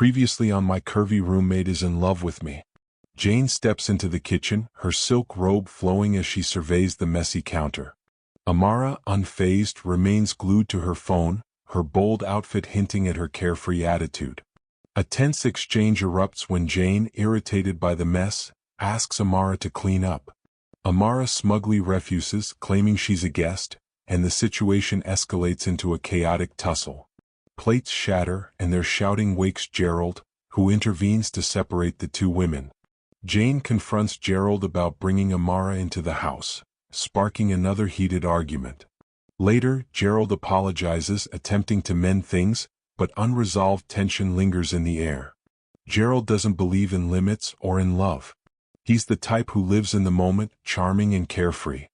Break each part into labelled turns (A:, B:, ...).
A: Previously on My Curvy Roommate is in love with me. Jane steps into the kitchen, her silk robe flowing as she surveys the messy counter. Amara, unfazed, remains glued to her phone, her bold outfit hinting at her carefree attitude. A tense exchange erupts when Jane, irritated by the mess, asks Amara to clean up. Amara smugly refuses, claiming she's a guest, and the situation escalates into a chaotic tussle. Plates shatter, and their shouting wakes Gerald, who intervenes to separate the two women. Jane confronts Gerald about bringing Amara into the house, sparking another heated argument. Later, Gerald apologizes, attempting to mend things, but unresolved tension lingers in the air. Gerald doesn't believe in limits or in love. He's the type who lives in the moment, charming and carefree.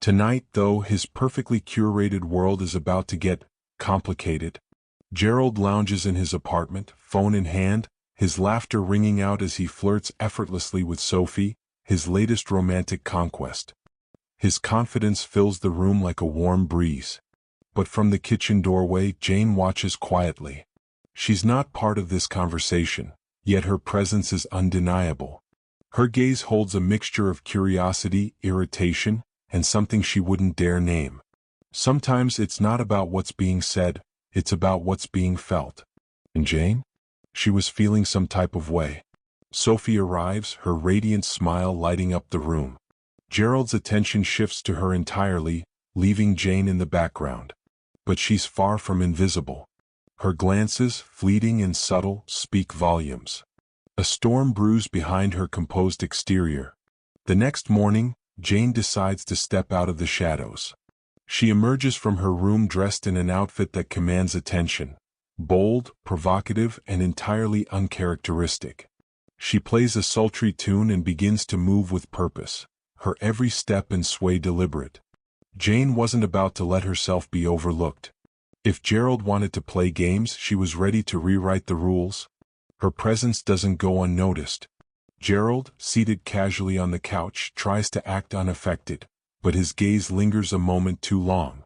A: Tonight, though, his perfectly curated world is about to get complicated. Gerald lounges in his apartment, phone in hand, his laughter ringing out as he flirts effortlessly with Sophie, his latest romantic conquest. His confidence fills the room like a warm breeze. But from the kitchen doorway, Jane watches quietly. She's not part of this conversation, yet her presence is undeniable. Her gaze holds a mixture of curiosity, irritation, and something she wouldn't dare name. Sometimes it's not about what's being said, it's about what's being felt. And Jane? She was feeling some type of way. Sophie arrives, her radiant smile lighting up the room. Gerald's attention shifts to her entirely, leaving Jane in the background. But she's far from invisible. Her glances, fleeting and subtle, speak volumes. A storm brews behind her composed exterior. The next morning, Jane decides to step out of the shadows. She emerges from her room dressed in an outfit that commands attention. Bold, provocative, and entirely uncharacteristic. She plays a sultry tune and begins to move with purpose, her every step and sway deliberate. Jane wasn't about to let herself be overlooked. If Gerald wanted to play games, she was ready to rewrite the rules. Her presence doesn't go unnoticed. Gerald, seated casually on the couch, tries to act unaffected, but his gaze lingers a moment too long.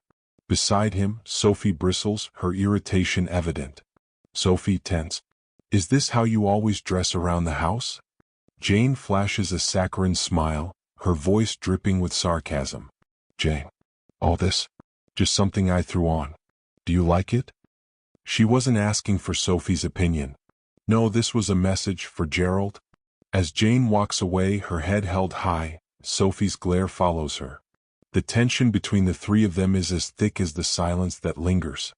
A: Beside him, Sophie bristles, her irritation evident. Sophie, tense. Is this how you always dress around the house? Jane flashes a saccharine smile, her voice dripping with sarcasm. Jane. All this? Just something I threw on. Do you like it? She wasn't asking for Sophie's opinion. No, this was a message for Gerald. As Jane walks away, her head held high, Sophie's glare follows her. The tension between the three of them is as thick as the silence that lingers.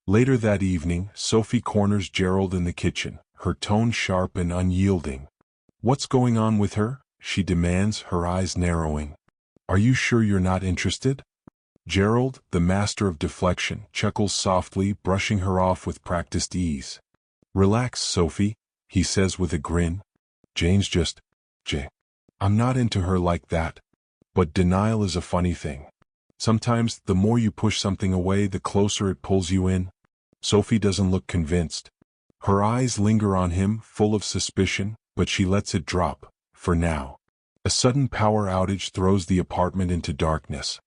A: Later that evening, Sophie corners Gerald in the kitchen, her tone sharp and unyielding. What's going on with her? She demands, her eyes narrowing. Are you sure you're not interested? Gerald, the master of deflection, chuckles softly, brushing her off with practiced ease. Relax, Sophie, he says with a grin. Jane's just, Jane. I'm not into her like that. But denial is a funny thing. Sometimes, the more you push something away, the closer it pulls you in. Sophie doesn't look convinced. Her eyes linger on him, full of suspicion, but she lets it drop, for now. A sudden power outage throws the apartment into darkness.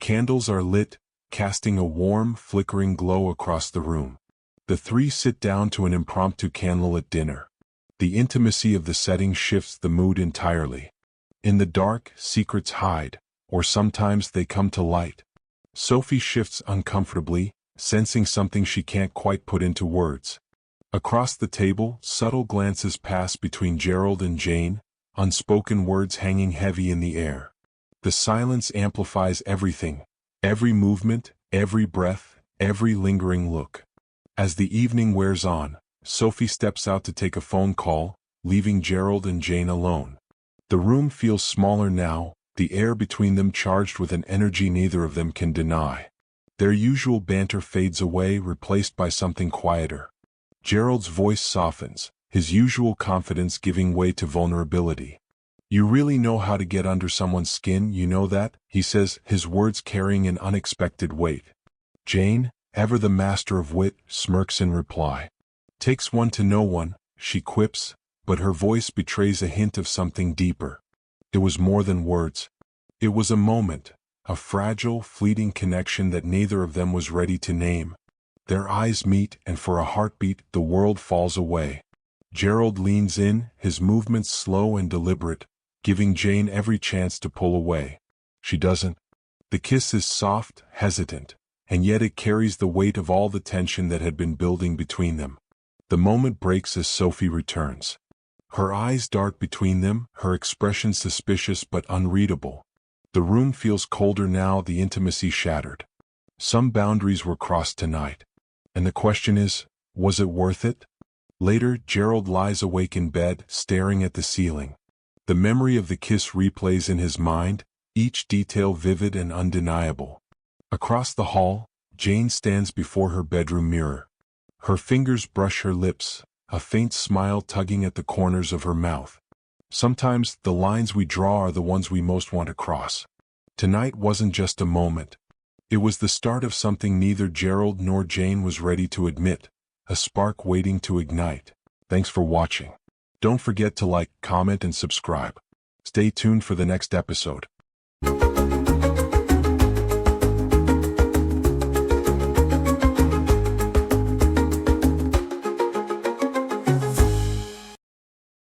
A: Candles are lit, casting a warm, flickering glow across the room. The three sit down to an impromptu candlelit dinner. The intimacy of the setting shifts the mood entirely. In the dark, secrets hide, or sometimes they come to light. Sophie shifts uncomfortably, sensing something she can't quite put into words. Across the table, subtle glances pass between Gerald and Jane, unspoken words hanging heavy in the air. The silence amplifies everything, every movement, every breath, every lingering look. As the evening wears on, Sophie steps out to take a phone call, leaving Gerald and Jane alone. The room feels smaller now, the air between them charged with an energy neither of them can deny. Their usual banter fades away, replaced by something quieter. Gerald's voice softens, his usual confidence giving way to vulnerability. You really know how to get under someone's skin, you know that, he says, his words carrying an unexpected weight. Jane, ever the master of wit, smirks in reply. Takes one to know one, she quips, but her voice betrays a hint of something deeper. It was more than words. It was a moment, a fragile, fleeting connection that neither of them was ready to name. Their eyes meet, and for a heartbeat, the world falls away. Gerald leans in, his movements slow and deliberate, giving Jane every chance to pull away. She doesn't. The kiss is soft, hesitant, and yet it carries the weight of all the tension that had been building between them. The moment breaks as Sophie returns. Her eyes dart between them, her expression suspicious but unreadable. The room feels colder now, the intimacy shattered. Some boundaries were crossed tonight. And the question is, was it worth it? Later, Gerald lies awake in bed, staring at the ceiling. The memory of the kiss replays in his mind, each detail vivid and undeniable. Across the hall, Jane stands before her bedroom mirror. Her fingers brush her lips, a faint smile tugging at the corners of her mouth. Sometimes, the lines we draw are the ones we most want to cross. Tonight wasn't just a moment. It was the start of something neither Gerald nor Jane was ready to admit, a spark waiting to ignite. Thanks for watching. Don't forget to like, comment, and subscribe. Stay tuned for the next episode.